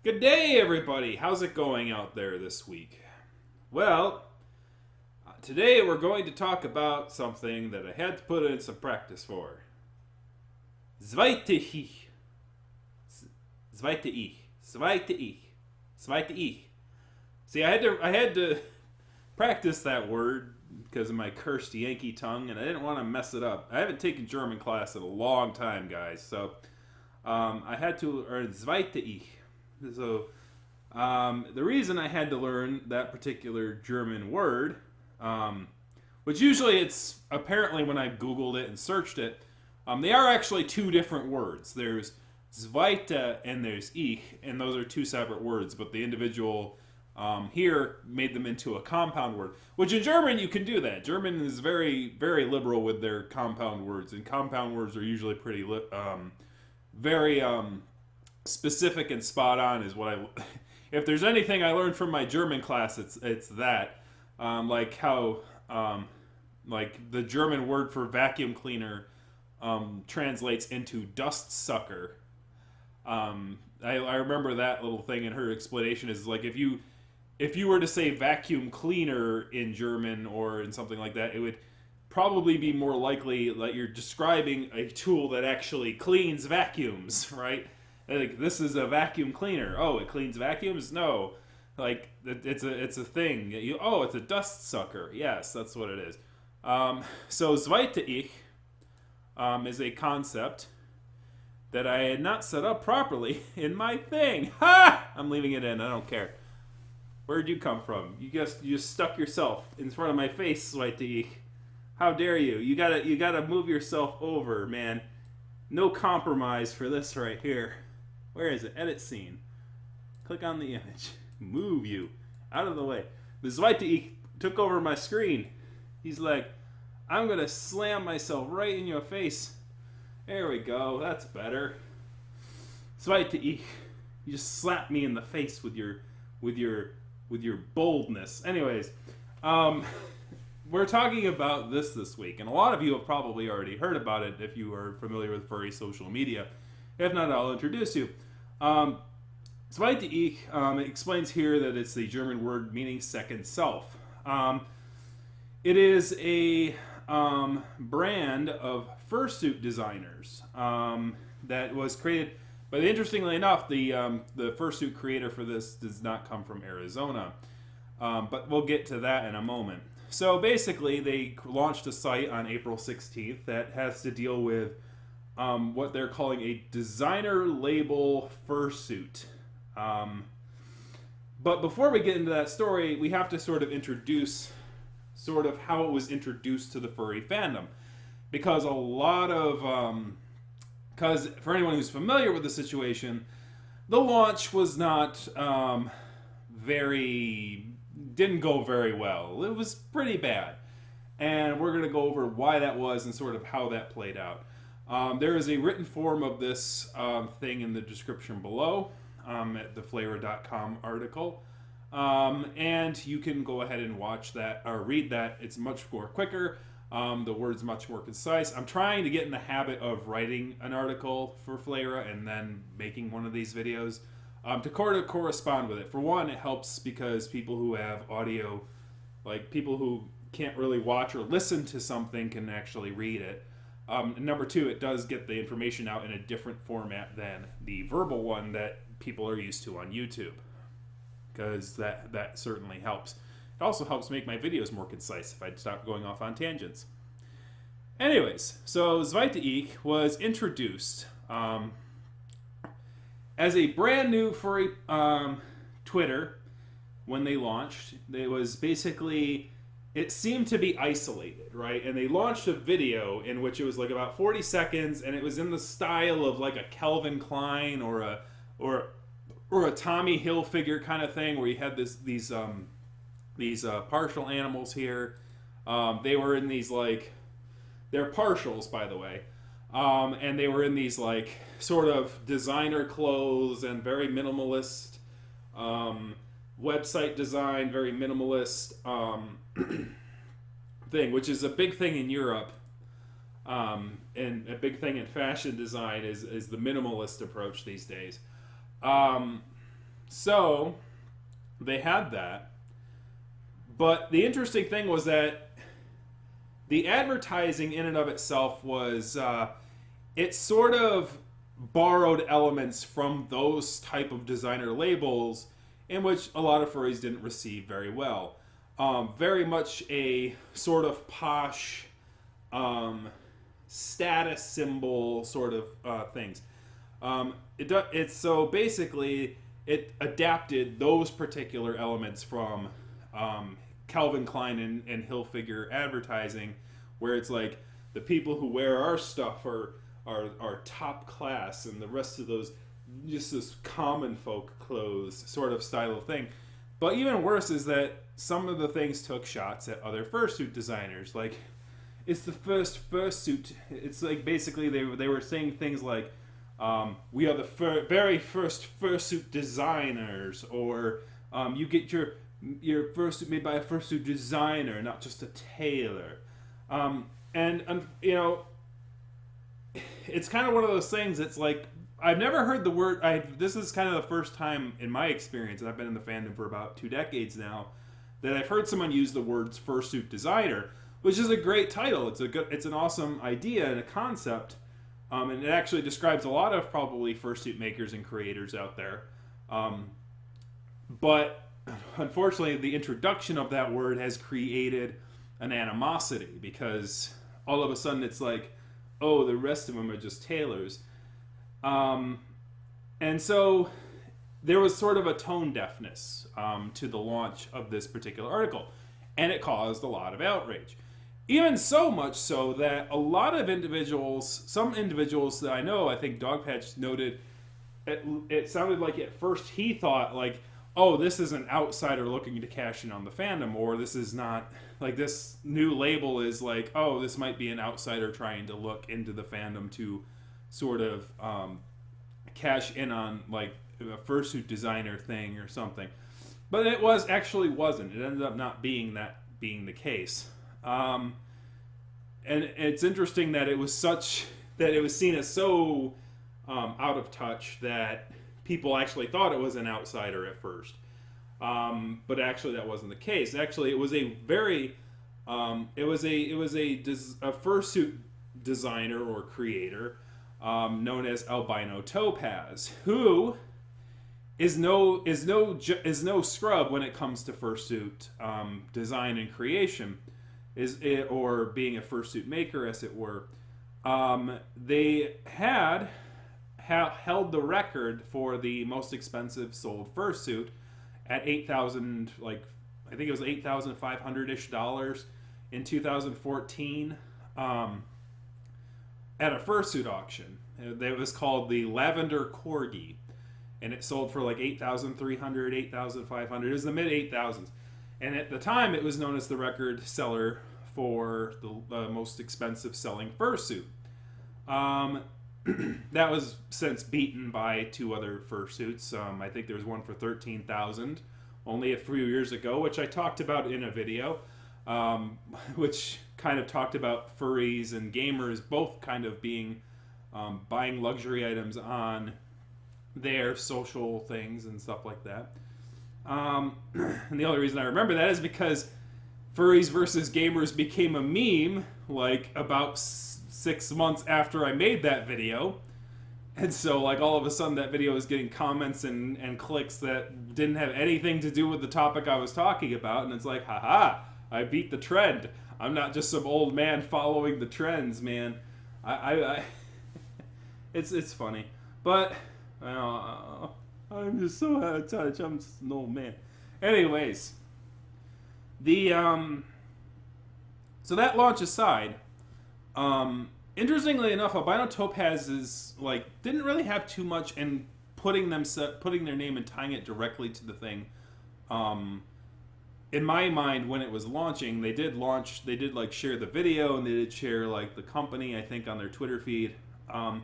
Good day, everybody. How's it going out there this week? Well, today we're going to talk about something that I had to put in some practice for. Zweitesich. Zweitesich. Zweitesich. Zweitesich. See, I had to practice that word because of my cursed Yankee tongue, and I didn't want to mess it up. I haven't taken German class in a long time, guys, so I had to learn Zweitesich. So, the reason I had to learn that particular German word, which usually it's apparently when I Googled it and searched it, they are actually two different words. There's Zweite and there's Ich, and those are two separate words, but the individual here made them into a compound word, which in German you can do that. German is very, very liberal with their compound words, and compound words are usually pretty, very, specific and spot on is what I. If there's anything I learned from my German class, it's that, like how, like the German word for vacuum cleaner translates into dust sucker. I remember that little thing in her explanation is like if you were to say vacuum cleaner in German or in something like that, it would probably be more likely that you're describing a tool that actually cleans vacuums, right? Like, this is a vacuum cleaner. Oh, it cleans vacuums? No. Like, it's a thing. It's a dust sucker. Yes, that's what it is. So Zweitesich is a concept that I had not set up properly in my thing. Ha! I'm leaving it in. I don't care. Where'd you come from? You just stuck yourself in front of my face, Zweitesich. How dare you? You gotta move yourself over, man. No compromise for this right here. Where is it? Edit scene. Click on the image. Move you. Out of the way. The Zweitesich took over my screen. He's like, I'm going to slam myself right in your face. There we go. That's better. Zweitesich. You just slapped me in the face with your boldness. Anyways, we're talking about this week, and a lot of you have probably already heard about it if you are familiar with furry social media. If not, I'll introduce you. Zweitesich explains here that it's the German word meaning second self. It is a brand of fursuit designers that was created. But interestingly enough, the fursuit creator for this does not come from Arizona. But we'll get to that in a moment. So basically, they launched a site on April 16th that has to deal with what they're calling a designer label fursuit. But before we get into that story, we have to sort of introduce sort of how it was introduced to the furry fandom. Because a lot of... because for anyone who's familiar with the situation, the launch was not didn't go very well. It was pretty bad. And we're going to go over why that was and sort of how that played out. There is a written form of this thing in the description below at the flavor.com article. And you can go ahead and watch that or read that. It's much more quicker. The word's much more concise. I'm trying to get in the habit of writing an article for Flavor and then making one of these videos to correspond with it. For one, it helps because people who have audio, like people who can't really watch or listen to something, can actually read it. And number two, it does get the information out in a different format than the verbal one that people are used to on YouTube, because that certainly helps. It also helps make my videos more concise if I'd stop going off on tangents. Anyways, so Zweitesich was introduced as a brand new furry Twitter when they launched. It was basically... It seemed to be isolated, right? And they launched a video in which it was like about 40 seconds, and it was in the style of like a Calvin Klein or a Tommy Hilfiger kind of thing, where you had these partial animals here. They were in these like, they're partials, by the way, and they were in these like sort of designer clothes and very minimalist website design, very minimalist thing, which is a big thing in Europe, and a big thing in fashion design is the minimalist approach these days. So they had that. But the interesting thing was that the advertising in and of itself was, it sort of borrowed elements from those type of designer labels, in which a lot of furries didn't receive very well. Very much a sort of posh, status symbol sort of things. It's so basically it adapted those particular elements from Calvin Klein and Hilfiger advertising, where it's like the people who wear our stuff are top class, and the rest of those just this common folk clothes sort of style of thing. But even worse is that some of the things took shots at other fursuit designers. Like, it's the first fursuit. It's like basically they were saying things like, we are the very first fursuit designers, or you get your fursuit made by a fursuit designer, not just a tailor. And you know, it's kind of one of those things. It's like, I've never heard the word. This is kind of the first time in my experience, and I've been in the fandom for about 2 decades now, that I've heard someone use the words fursuit designer, which is a great title. It's an awesome idea and a concept, and it actually describes a lot of probably fursuit makers and creators out there. But unfortunately, the introduction of that word has created an animosity, because all of a sudden it's like, oh, the rest of them are just tailors. And so there was sort of a tone deafness to the launch of this particular article, and it caused a lot of outrage. Even so much so that a lot of individuals, some individuals that I know, I think Dogpatch noted, it sounded like at first he thought like, oh, this is an outsider looking to cash in on the fandom, or this is not, like, this new label is like, oh, this might be an outsider trying to look into the fandom to sort of cash in on, like, a fursuit designer thing or something. But it wasn't. It ended up not being the case. And it's interesting that it was seen as so out of touch that people actually thought it was an outsider at first. But actually that wasn't the case. Actually, it was a very it was a fursuit designer or creator known as Albino Topaz, who is no scrub when it comes to fursuit design and creation, or being a fursuit maker, as it were. They had held the record for the most expensive sold fursuit at $8,000, like, I think it was $8,500-ish in 2014, at a fursuit auction. It was called the Lavender Corgi, and it sold for like $8,300, $8,500. It was the mid 8,000s, and at the time it was known as the record seller for the most expensive selling fursuit. That was since beaten by 2 other fursuits. I think there was one for $13,000 only a few years ago, which I talked about in a video, which kind of talked about furries and gamers both kind of being buying luxury items on their social things and stuff like that. And the only reason I remember that is because furries versus gamers became a meme like about 6 months after I made that video. And so, like, all of a sudden that video was getting comments and clicks that didn't have anything to do with the topic I was talking about. And it's like, haha, I beat the trend. I'm not just some old man following the trends, man. It's funny. But I'm just so out of touch. I'm just an old man. Anyways, so that launch aside, interestingly enough, Albino Topaz didn't really have too much in putting their name and tying it directly to the thing. In my mind, when it was launching, they did share the video, and they did share like the company, I think, on their Twitter feed. And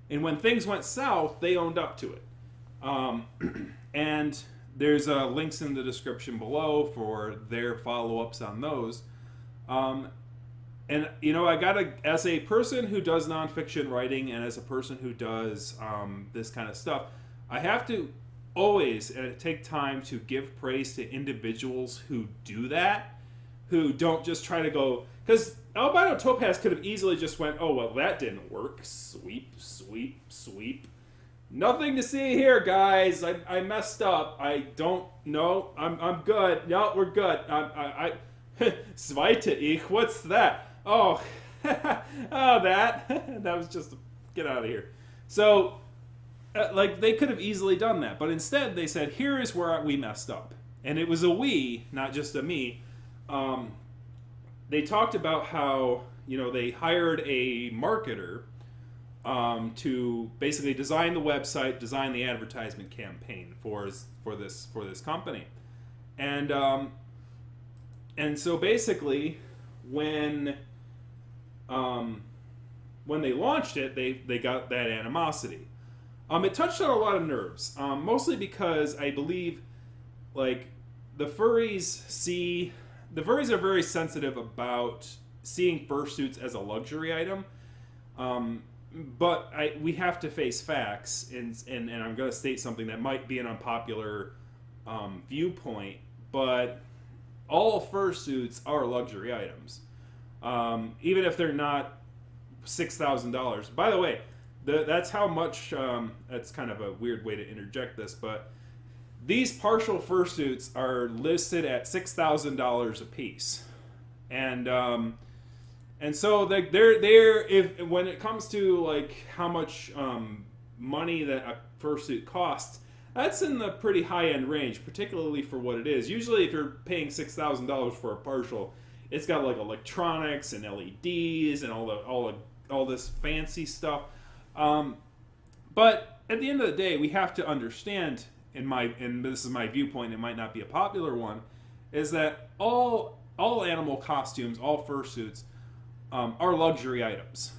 when things went south, they owned up to it. And there's links in the description below for their follow-ups on those. And, you know, as a person who does nonfiction writing and as a person who does this kind of stuff, I have to always take time to give praise to individuals who do that, who don't just try to go, because albino topaz could have easily just went, oh well, that didn't work, sweep, sweep, sweep, nothing to see here, guys, I messed up, I don't know, I'm good, no, we're good, I Zweitesich, what's that? Oh, oh, that was just, get out of here. So, like, they could have easily done that, but instead they said, here is where we messed up. And it was a we, not just a me. They talked about how, they hired a marketer to basically design the website, design the advertisement campaign for this company. And so basically, when they launched it, they got that animosity. It touched on a lot of nerves, mostly because I believe, like, the furries are very sensitive about seeing fursuits as a luxury item. But we have to face facts, and I'm going to state something that might be an unpopular viewpoint, but all fursuits are luxury items, even if they're not $6,000. By the way, that's how much. That's kind of a weird way to interject this, but these partial fursuits are listed at $6,000 a piece, and so they're if when it comes to like how much money that a fursuit costs, that's in the pretty high end range, particularly for what it is. Usually, if you're paying $6,000 for a partial, it's got like electronics and LEDs and all this fancy stuff. But at the end of the day, we have to understand, and this is my viewpoint, it might not be a popular one, is that all animal costumes, all fursuits, are luxury items.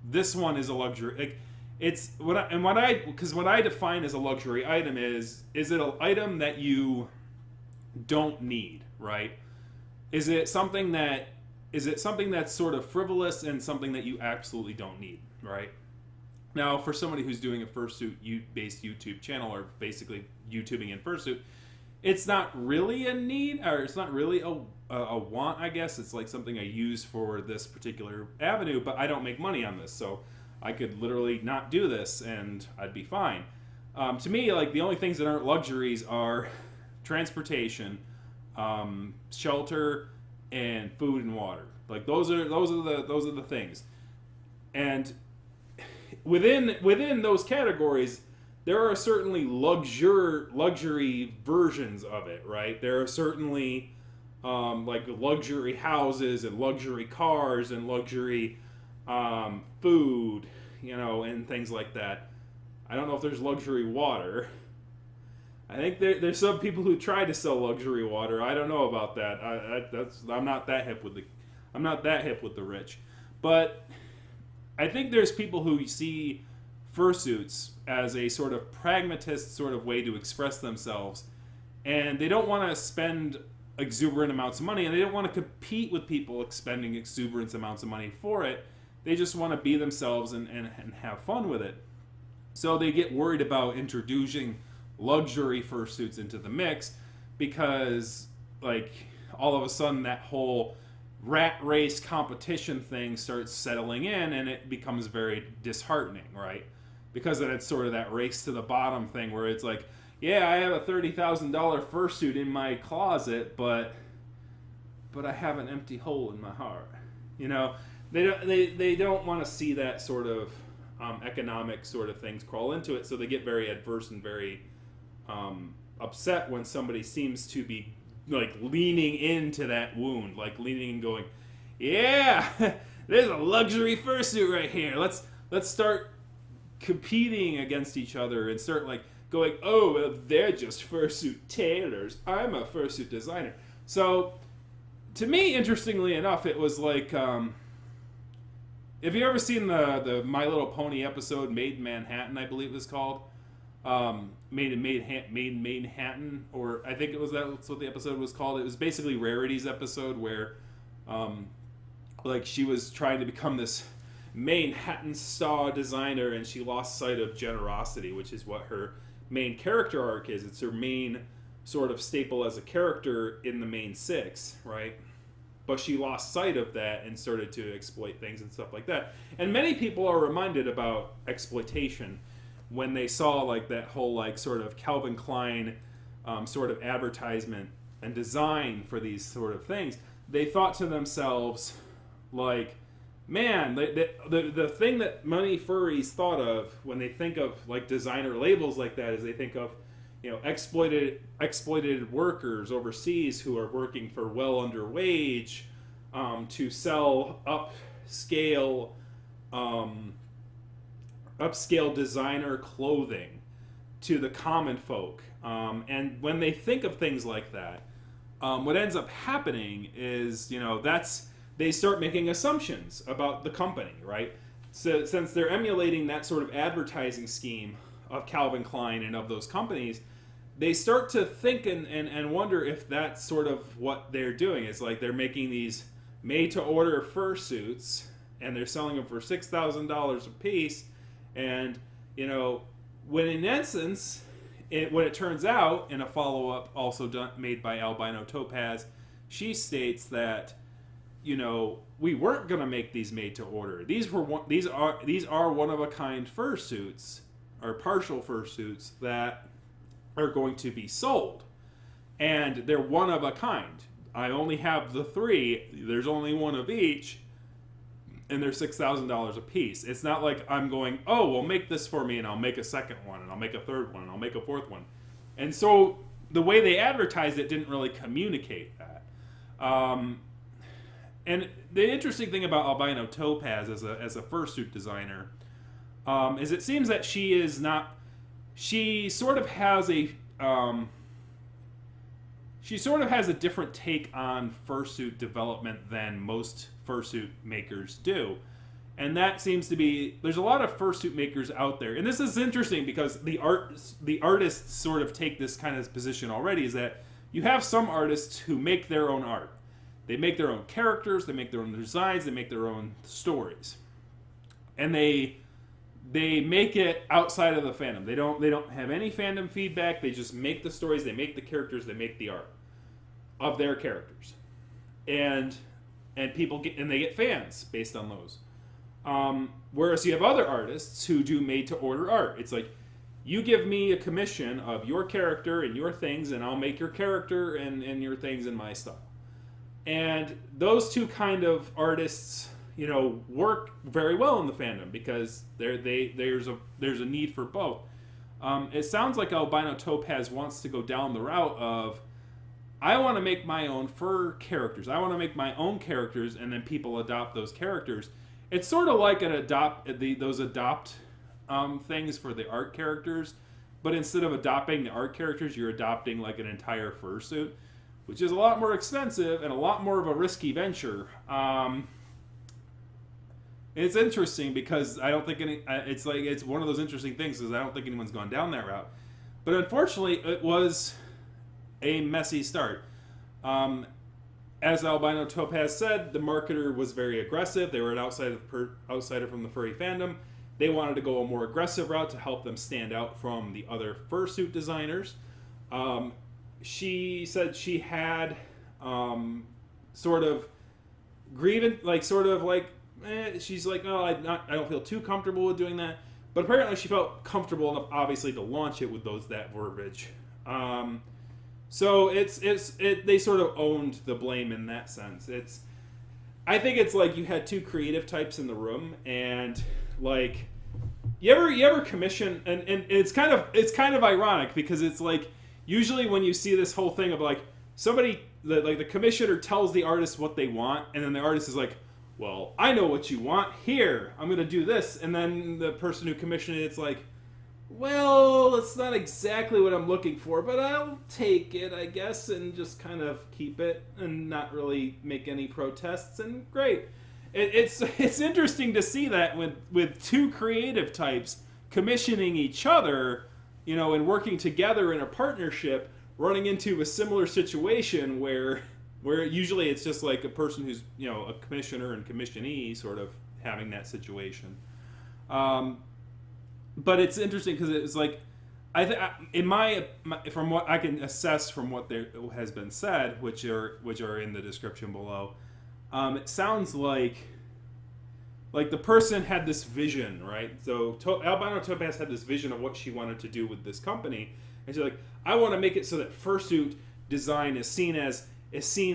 This one is a luxury. Like, it's what I define as a luxury item is it an item that you don't need, right? Is it something that's sort of frivolous and something that you absolutely don't need, right? Now, for somebody who's doing a fursuit-based YouTube channel, or basically YouTubing in fursuit, it's not really a need, or it's not really a want, I guess. It's like something I use for this particular avenue, but I don't make money on this, so I could literally not do this, and I'd be fine. To me, like, the only things that aren't luxuries are transportation, shelter, and food and water. Like, those are the things. And within those categories, there are certainly luxury versions of it, right? There are certainly like luxury houses and luxury cars and luxury food, and things like that. I don't know if there's luxury water. I think there's some people who try to sell luxury water. I don't know about that. I'm not that hip with the rich, but I think there's people who see fursuits as a sort of pragmatist sort of way to express themselves, and they don't want to spend exuberant amounts of money, and they don't want to compete with people expending exuberant amounts of money for it. They just want to be themselves and have fun with it. So they get worried about introducing luxury fursuits into the mix, because like all of a sudden that whole rat race competition thing starts settling in, and it becomes very disheartening, right? Because then it's sort of that race to the bottom thing where it's like, yeah, I have a $30,000 fursuit in my closet, but I have an empty hole in my heart. They don't want to see that sort of economic sort of things crawl into it, so they get very adverse and very upset when somebody seems to be like leaning into that wound, like leaning and going, yeah, there's a luxury fursuit right here. Let's start competing against each other and start like going, oh, well, they're just fursuit tailors. I'm a fursuit designer. So to me, interestingly enough, it was like, have you ever seen the My Little Pony episode Made in Manhattan, I believe it was called? Made in Manhattan, or I think that's what the episode was called. It was basically Rarity's episode where like she was trying to become this Manhattan star designer, and she lost sight of generosity, which is what her main character arc is. It's her main sort of staple as a character in the main 6, right? But she lost sight of that and started to exploit things and stuff like that. And many people are reminded about Exploitation when they saw like that whole like sort of Calvin Klein sort of advertisement and design for these sort of things. They thought to themselves, like, man, the thing that many furries thought of when they think of like designer labels like that is they think of, you know, exploited workers overseas who are working for well under wage to sell upscale designer clothing to the common folk. And when they think of things like that, what ends up happening is, you know, they start making assumptions about the company, right? So since they're emulating that sort of advertising scheme of Calvin Klein and of those companies, they start to think and wonder if that's sort of what they're doing. It's like they're making these made-to-order fursuits, and they're selling them for $6,000 a piece, and, you know, when in essence, when it turns out, in a follow-up also made by Albino Topaz, she states that, you know, we weren't going to make these made-to-order. These are one-of-a-kind fursuits, or partial fursuits, that are going to be sold, and they're one of a kind. I only have the 3. There's only one of each, and they're $6,000 a piece. It's not like I'm going, oh, well, make this for me, and I'll make a second one, and I'll make a third one, and I'll make a fourth one. And so the way they advertised it didn't really communicate that. And the interesting thing about Albino Topaz as a fursuit designer is it seems that she sort of has a different take on fursuit development than most fursuit makers do. And that seems to be, there's a lot of fursuit makers out there. And this is interesting because the artists sort of take this kind of position already, is that you have some artists who make their own art. They make their own characters, they make their own designs, they make their own stories. And they make it outside of the fandom. They don't have any fandom feedback. They just make the stories, they make the characters, they make the art of their characters, and people they get fans based on those. Whereas you have other artists who do made-to-order art. It's like, you give me a commission of your character and your things, and I'll make your character and your things in my style. And those two kind of artists, you know, work very well in the fandom because there's a need for both. It sounds like Albino Topaz wants to go down the route of, I want to make my own fur characters. I want to make my own characters, and then people adopt those characters. It's sort of like those adopt things for the art characters, but instead of adopting the art characters, you're adopting like an entire fursuit, which is a lot more expensive and a lot more of a risky venture. It's interesting because I don't think it's one of those interesting things is I don't think anyone's gone down that route. But unfortunately, it was a messy start. As Albino Topaz said, the marketer was very aggressive. They were an outsider from the furry fandom. They wanted to go a more aggressive route to help them stand out from the other fursuit designers. She said she had sort of grievance, she's like, no, I don't feel too comfortable with doing that. But apparently she felt comfortable enough, obviously, to launch it with that verbiage. So they sort of owned the blame in that sense. I think it's like you had two creative types in the room, and like you ever commission, and it's kind of ironic because it's like usually when you see this whole thing of like somebody the commissioner tells the artist what they want, and then the artist is like, well, I know what you want. Here, I'm going to do this. And then the person who commissioned it's like, well, it's not exactly what I'm looking for, but I'll take it, I guess, and just kind of keep it and not really make any protests. And great. It's interesting to see that with two creative types commissioning each other, you know, and working together in a partnership, running into a similar situation where usually it's just like a person who's, you know, a commissioner and commissionee sort of having that situation. But it's interesting because it's like In my from what I can assess from what there has been said, which are in the description below, it sounds like the person had this vision, right? So Albino Topaz had this vision of what she wanted to do with this company, and she's like, I want to make it so that fursuit design is seen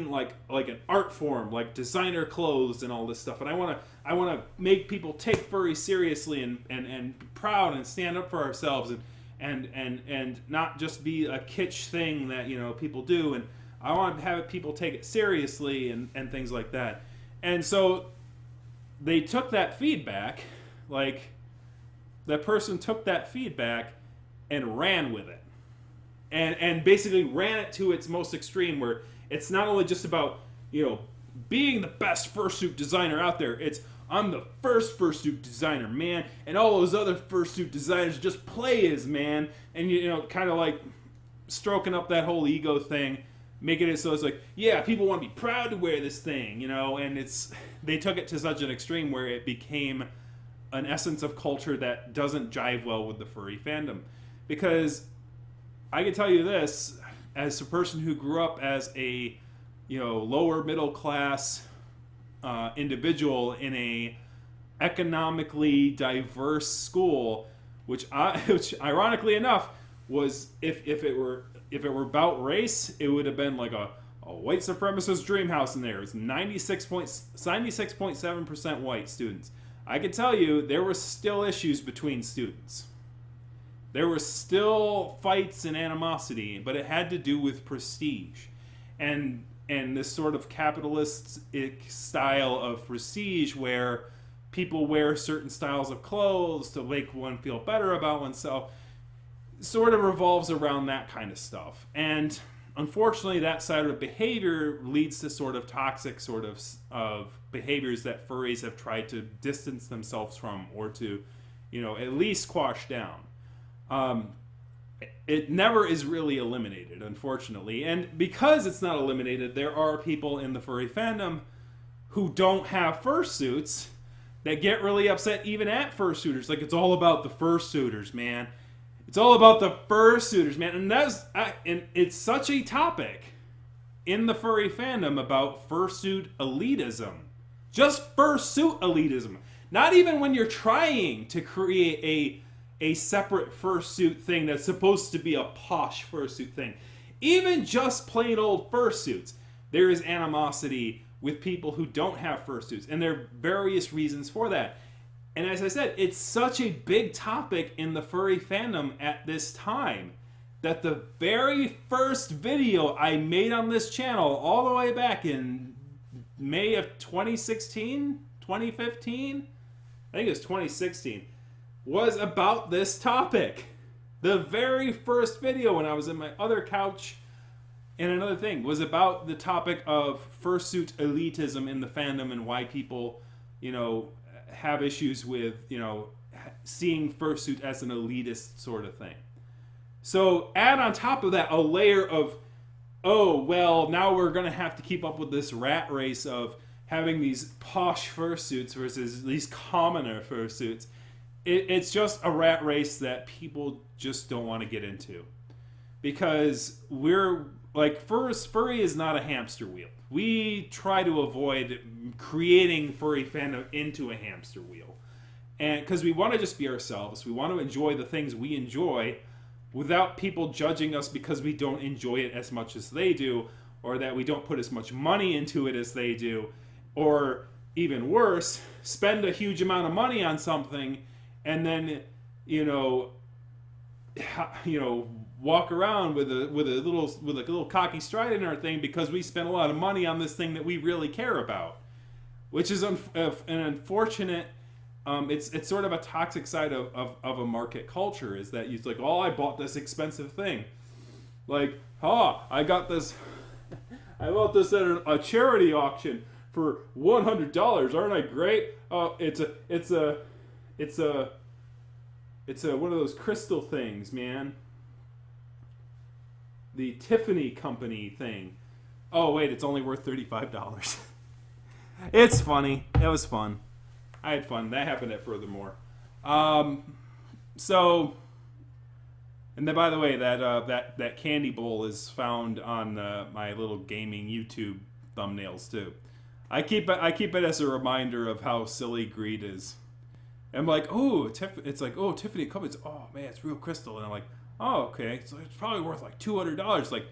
like an art form, like designer clothes and all this stuff. And I want to make people take furry seriously and be proud and stand up for ourselves and not just be a kitsch thing that people do. And I want to have people take it seriously and things like that. And so they took that feedback, like that person took that feedback and ran with it. And basically ran it to its most extreme, where it's not only just about, being the best fursuit designer out there. It's, I'm the first fursuit designer, man, and all those other fursuit designers just players, man. And, kind of like stroking up that whole ego thing, making it so it's like, yeah, people want to be proud to wear this thing, and they took it to such an extreme where it became an essence of culture that doesn't jive well with the furry fandom. Because I can tell you this, as a person who grew up as a, lower middle class individual in a economically diverse school, which ironically enough was, if it were about race, it would have been like a white supremacist dream house in there. It's 96.7% white students. I can tell you there were still issues between students. There were still fights and animosity, but it had to do with prestige. And this sort of capitalistic style of prestige where people wear certain styles of clothes to make one feel better about oneself sort of revolves around that kind of stuff. And unfortunately, that side of behavior leads to sort of toxic of behaviors that furries have tried to distance themselves from, or to, at least quash down. It never is really eliminated, unfortunately. And because it's not eliminated, there are people in the furry fandom who don't have fursuits that get really upset even at fursuiters. Like, it's all about the fursuiters, man. It's all about the fursuiters, man. And and it's such a topic in the furry fandom about fursuit elitism. Just fursuit elitism. Not even when you're trying to create a separate fursuit thing that's supposed to be a posh fursuit thing. Even just plain old fursuits, there is animosity with people who don't have fursuits, and there are various reasons for that. And as I said, it's such a big topic in the furry fandom at this time that the very first video I made on this channel, all the way back in May of 2016, 2015, I think it was 2016, was about this topic. The very first video, when I was in my other couch and another thing, was about the topic of fursuit elitism in the fandom and why people, have issues with, seeing fursuit as an elitist sort of thing. So add on top of that a layer of, oh, well, now we're going to have to keep up with this rat race of having these posh fursuits versus these commoner fursuits. It's just a rat race that people just don't want to get into. Because we're, like, furry is not a hamster wheel. We try to avoid creating furry fandom into a hamster wheel. And because we want to just be ourselves. We want to enjoy the things we enjoy without people judging us because we don't enjoy it as much as they do, or that we don't put as much money into it as they do, or even worse, spend a huge amount of money on something and then, walk around with a little cocky stride in our thing because we spent a lot of money on this thing that we really care about, which is an unfortunate. It's sort of a toxic side of a market culture, is that it's like, oh, I bought this expensive thing, like, I got this, I bought this at a charity auction for $100. Aren't I great? It's a one of those crystal things, man. The Tiffany company thing. Oh wait, it's only worth $35. It's funny. It was fun. I had fun. That happened at Furthermore. So And then, by the way, that candy bowl is found on my little gaming YouTube thumbnails too. I keep it as a reminder of how silly greed is. I'm like, oh, it's like, oh, Tiffany Cummins. Oh man, it's real crystal. And I'm like, oh, okay, so it's probably worth like $200. Like,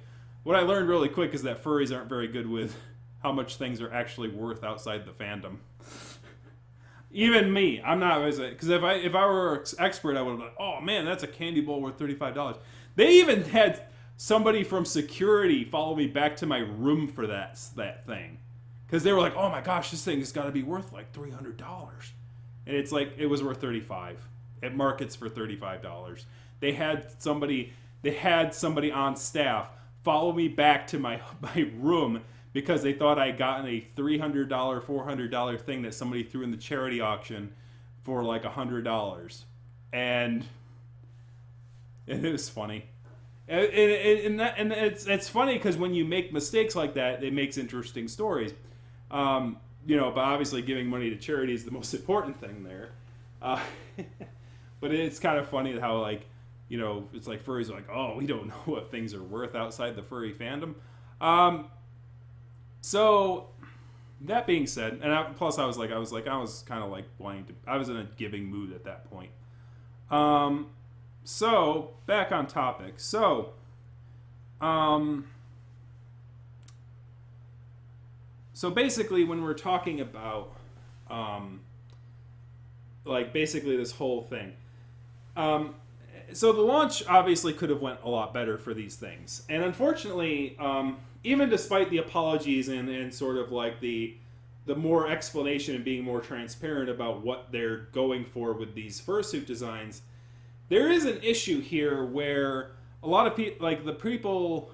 what I learned really quick is that furries aren't very good with how much things are actually worth outside the fandom. Even me, I'm not, because if I were an expert, I would have been like, oh man, that's a candy bowl worth $35. They even had somebody from security follow me back to my room for that thing, because they were like, oh my gosh, this thing has got to be worth like $300, and it's like it was worth $35. It markets for $35. They had somebody on staff follow me back to my room, because they thought I had gotten a $300, $400 thing that somebody threw in the charity auction for like $100. And it was funny. And it's funny because when you make mistakes like that, it makes interesting stories. But obviously giving money to charity is the most important thing there. But it's kind of funny how, like, it's like furries are like, oh, we don't know what things are worth outside the furry fandom. So, that being said, and I was kind of like wanting to, I was in a giving mood at that point. So, back on topic. So, basically when we're talking about, basically this whole thing, so the launch obviously could have went a lot better for these things. And unfortunately, even despite the apologies and sort of like the more explanation and being more transparent about what they're going for with these fursuit designs, there is an issue here where a lot of people,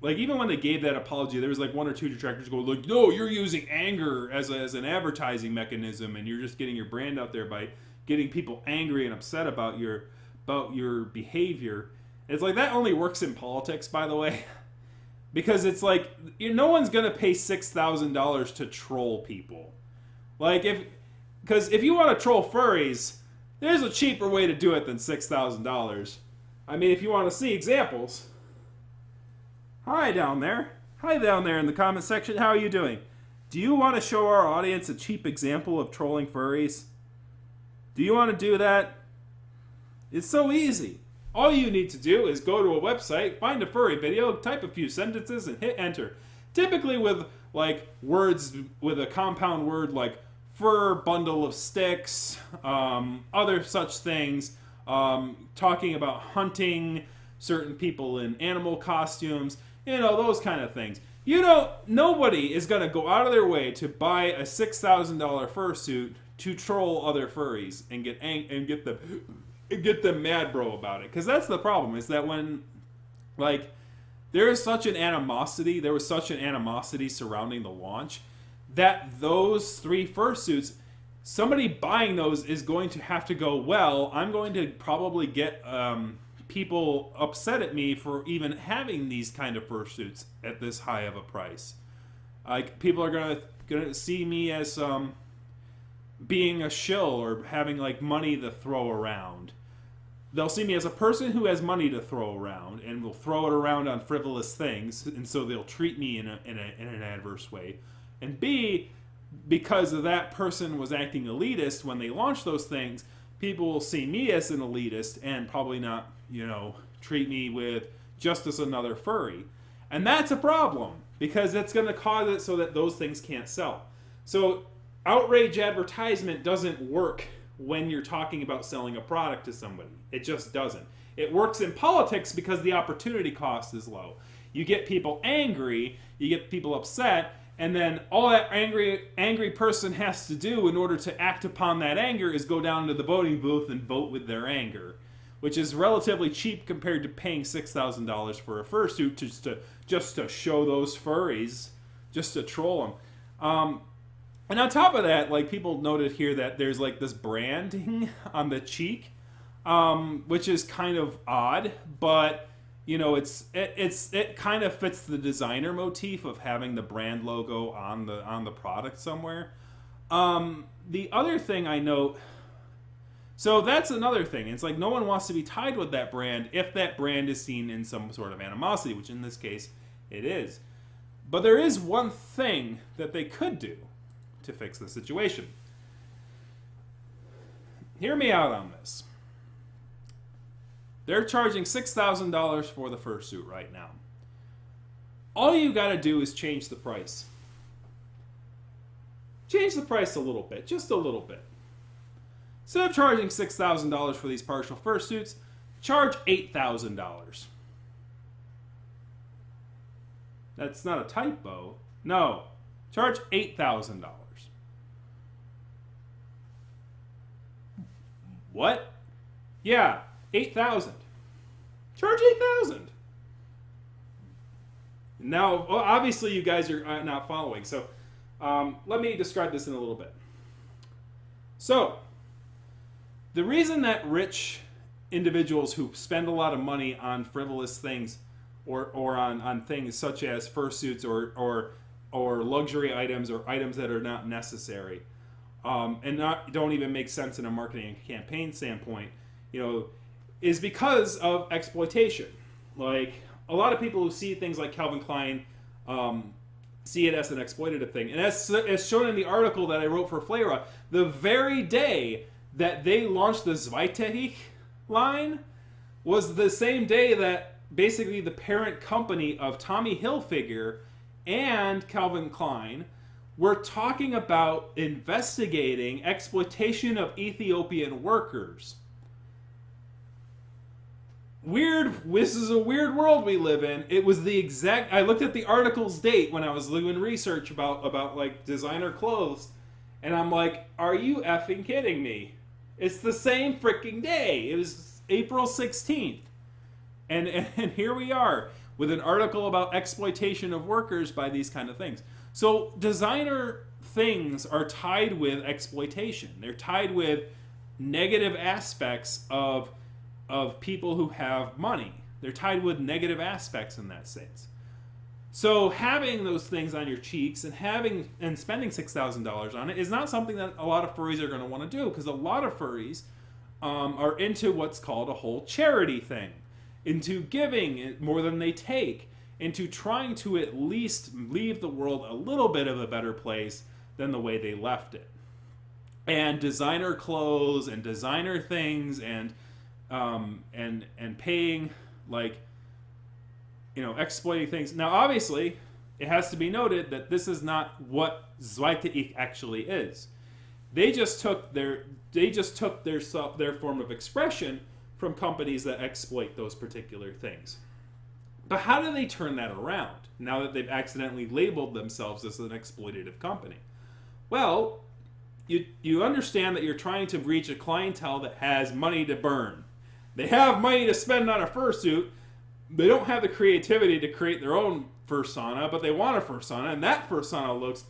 even when they gave that apology, there was like one or two detractors going, like, no, you're using anger as an advertising mechanism, and you're just getting your brand out there by getting people angry and upset about your behavior. It's like, that only works in politics, by the way. Because it's like, no one's going to pay $6,000 to troll people. Because if you want to troll furries, there's a cheaper way to do it than $6,000. I mean, if you want to see examples. Hi down there in the comment section. How are you doing? Do you want to show our audience a cheap example of trolling furries? Do you want to do that? It's so easy. All you need to do is go to a website, find a furry video, type a few sentences, and hit enter. Typically with like words with a compound word like fur, bundle of sticks, other such things, talking about hunting, certain people in animal costumes, those kind of things. Nobody is going to go out of their way to buy a $6,000 fursuit to troll other furries and get them mad, bro, about it. Because that's the problem, is that when, there was such an animosity surrounding the launch, that those 3 fursuits, somebody buying those is going to have to go, well, I'm going to probably get people upset at me for even having these kind of fursuits at this high of a price. Like, people are gonna see me as being a shill or having money to throw around. They'll see me as a person who has money to throw around and will throw it around on frivolous things, and so they'll treat me in an adverse way. And B, because of that person was acting elitist when they launched those things, people will see me as an elitist and probably not, treat me with just as another furry. And that's a problem, because it's going to cause it so that those things can't sell. So outrage advertisement doesn't work when you're talking about selling a product to somebody. It just doesn't. It works in politics because the opportunity cost is low. You get people angry, you get people upset, and then all that angry person has to do in order to act upon that anger is go down to the voting booth and vote with their anger, which is relatively cheap compared to paying $6,000 for a fursuit just to show those furries, just to troll them. And on top of that, people noted here that there's this branding on the cheek, which is kind of odd, but it kind of fits the designer motif of having the brand logo on the product somewhere. The other thing I note, So that's another thing. It's like no one wants to be tied with that brand if that brand is seen in some sort of animosity, which in this case it is. But there is one thing that they could do to fix the situation. Hear me out on this. They're charging $6,000 for the fursuit right now. All you got to do is change the price. Change the price a little bit, just a little bit. Instead of charging $6,000 for these partial fursuits, charge $8,000. That's not a typo. No, charge $8,000. What? Yeah, $8,000. Charge $8,000. Now, well, obviously, you guys are not following. So, let me describe this in a little bit. So, the reason that rich individuals who spend a lot of money on frivolous things, or on things such as fursuits or luxury items or items that are not necessary, and don't even make sense in a marketing and campaign standpoint, is because of exploitation. Like, a lot of people who see things like Calvin Klein see it as an exploitative thing. And as shown in the article that I wrote for Flera, the very day that they launched the Zweitesich line was the same day that basically the parent company of Tommy Hilfiger and Calvin Klein were talking about investigating exploitation of Ethiopian workers. This is a weird world we live in. It was the exact, I looked at the article's date when I was doing research about like designer clothes, and I'm like, are you effing kidding me? It's the same freaking day. It was April 16th. And here we are with an article about exploitation of workers by these kind of things. So designer things are tied with exploitation. They're tied with negative aspects of people who have money. They're tied with negative aspects in that sense. So having those things on your cheeks and spending $6,000 on it is not something that a lot of furries are going to want to do, because a lot of furries are into what's called a whole charity thing, into giving more than they take, into trying to at least leave the world a little bit of a better place than the way they left it. And designer clothes and designer things and paying, like, exploiting things. Now, obviously, it has to be noted that this is not what Zweitesich actually is. They just took their form of expression from companies that exploit those particular things. But how do they turn that around now that they've accidentally labeled themselves as an exploitative company? Well, you understand that you're trying to reach a clientele that has money to burn. They have money to spend on a fursuit. They don't have the creativity to create their own fursona, but they want a fursona, and that fursona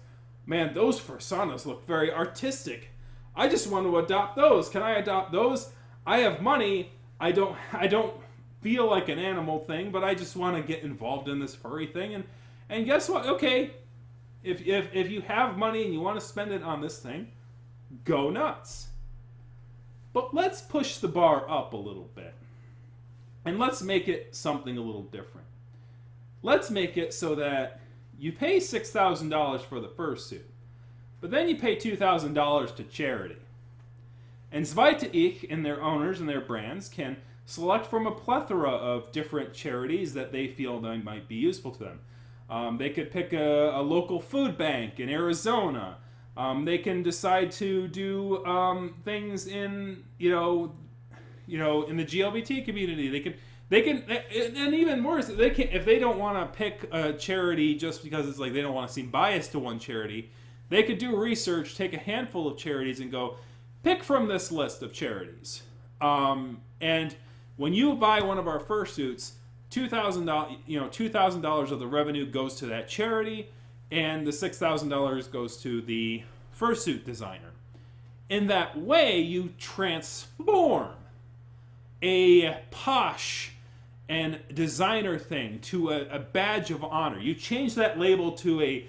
those fursonas look very artistic. I just want to adopt those. Can I adopt those? I have money. I don't feel like an animal thing, but I just want to get involved in this furry thing. And guess what? Okay, if you have money and you want to spend it on this thing, go nuts. But let's push the bar up a little bit. And let's make it something a little different. Let's make it so that you pay $6,000 for the fursuit, but then you pay $2,000 to charity. And Zweitesich and their owners and their brands can select from a plethora of different charities that they feel that might be useful to them. They could pick a local food bank in Arizona. They can decide to do things in in the GLBT community. They can, and even worse, they can, if they don't want to pick a charity just because it's like they don't want to seem biased to one charity, they could do research, take a handful of charities, and go pick from this list of charities. And when you buy one of our fursuits, $2,000 of the revenue goes to that charity, and the $6,000 goes to the fursuit designer. In that way, you transform a posh and designer thing to a badge of honor. You change that label to a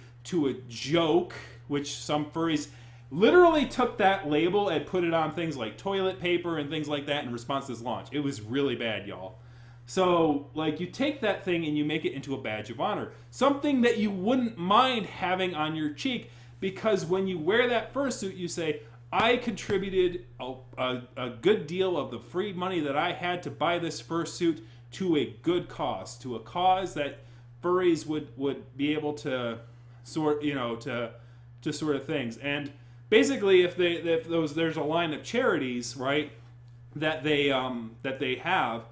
joke, which some furries literally took that label and put it on things like toilet paper and things like that in response to this launch. It was really bad, y'all. So, like, you take that thing and you make it into a badge of honor. Something that you wouldn't mind having on your cheek, because when you wear that fursuit, you say, I contributed a good deal of the free money that I had to buy this fursuit to a good cause, to a cause that furries would be able to sort, to sort of things. And basically, if there's a line of charities, right, that they have,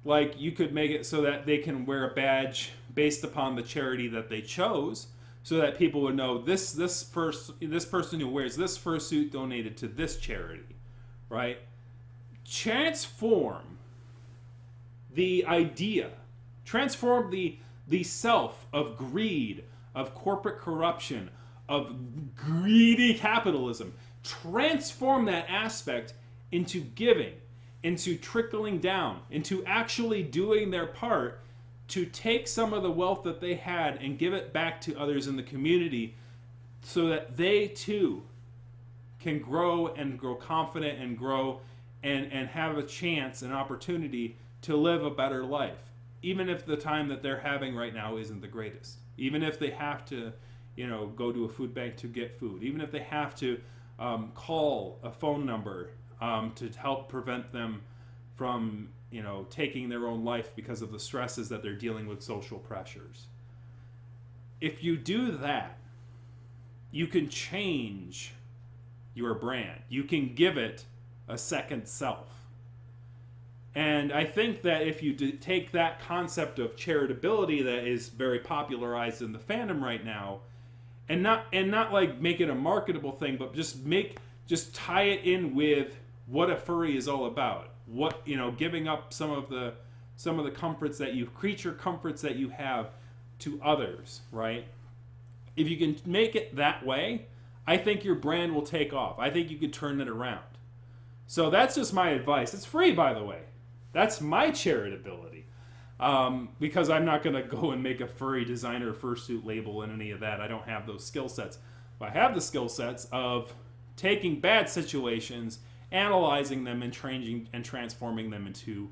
like, you could make it so that they can wear a badge based upon the charity that they chose, so that people would know this person who wears this fursuit donated to this charity, right? Transform the idea, transform the self of greed, of corporate corruption, of greedy capitalism. Transform that aspect into giving, into trickling down, into actually doing their part to take some of the wealth that they had and give it back to others in the community, so that they too can grow and grow confident and grow and have a chance, an opportunity to live a better life, even if the time that they're having right now isn't the greatest. Even if they have to, go to a food bank to get food. Even if they have to call a phone number to help prevent them from, taking their own life because of the stresses that they're dealing with, social pressures. If you do that, you can change your brand. You can give it a second self. And I think that if you take that concept of charitability that is very popularized in the fandom right now, and not like make it a marketable thing, but just tie it in with what a furry is all about. What, giving up some of the comforts creature comforts that you have to others, right? If you can make it that way, I think your brand will take off. I think you could turn it around. So that's just my advice. It's free, by the way. That's my charitability. Because I'm not going to go and make a furry designer fursuit label and any of that. I don't have those skill sets. But I have the skill sets of taking bad situations, analyzing them, and transforming them into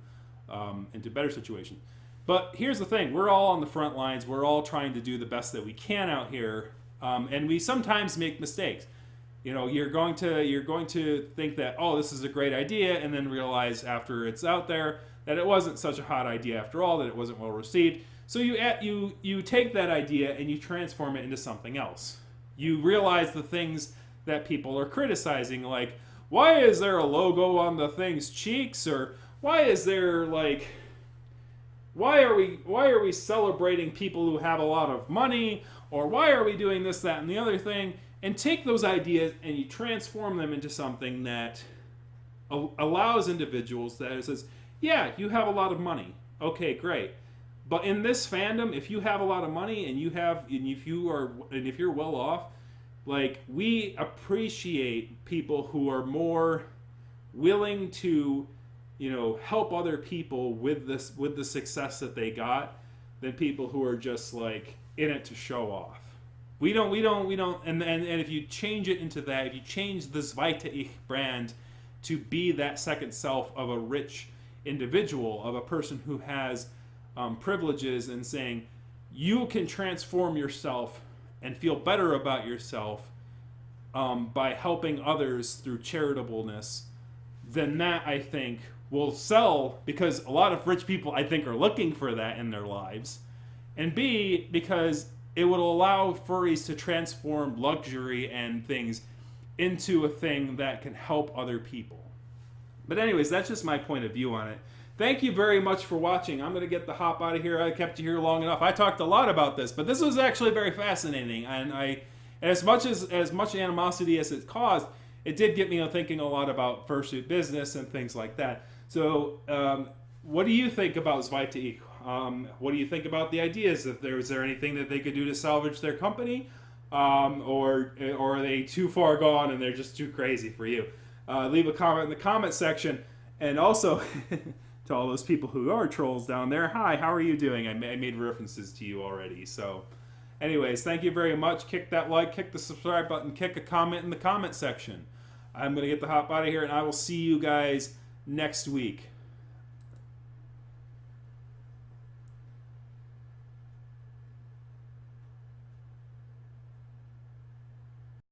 better situations. But here's the thing: we're all on the front lines. We're all trying to do the best that we can out here, and we sometimes make mistakes. You're going to think that, oh, this is a great idea, and then realize after it's out there that it wasn't such a hot idea after all, that it wasn't well received. So you take that idea and you transform it into something else. You realize the things that people are criticizing, like, why is there a logo on the thing's cheeks, or why is there why are we celebrating people who have a lot of money, or why are we doing this, that, and the other thing? And take those ideas and you transform them into something that allows individuals that says, yeah, you have a lot of money. Okay, great. But in this fandom, if you have a lot of money and if you're well off, like, we appreciate people who are more willing to, help other people with the success that they got, than people who are just like in it to show off. We don't, and if you change it into that, if you change the Zweitesich brand to be that second self of a rich individual, of a person who has privileges, and saying, you can transform yourself and feel better about yourself by helping others through charitableness, then that, I think, will sell, because a lot of rich people, I think, are looking for that in their lives, and B, because it would allow furries to transform luxury and things into a thing that can help other people. But anyways, that's just my point of view on it. Thank you very much for watching. I'm going to get the hop out of here. I kept you here long enough. I talked a lot about this, but this was actually very fascinating. And as much animosity as it caused, it did get me thinking a lot about fursuit business and things like that. So, what do you think about Zweitesich? What do you think about the ideas? Is there anything that they could do to salvage their company? Or are they too far gone and they're just too crazy for you? Leave a comment in the comment section. And also, to all those people who are trolls down there, hi, how are you doing? I made references to you already. So, Anyways, thank you very much. Kick that like, kick the subscribe button, kick a comment in the comment section. I'm going to get the hop out of here, and I will see you guys next week.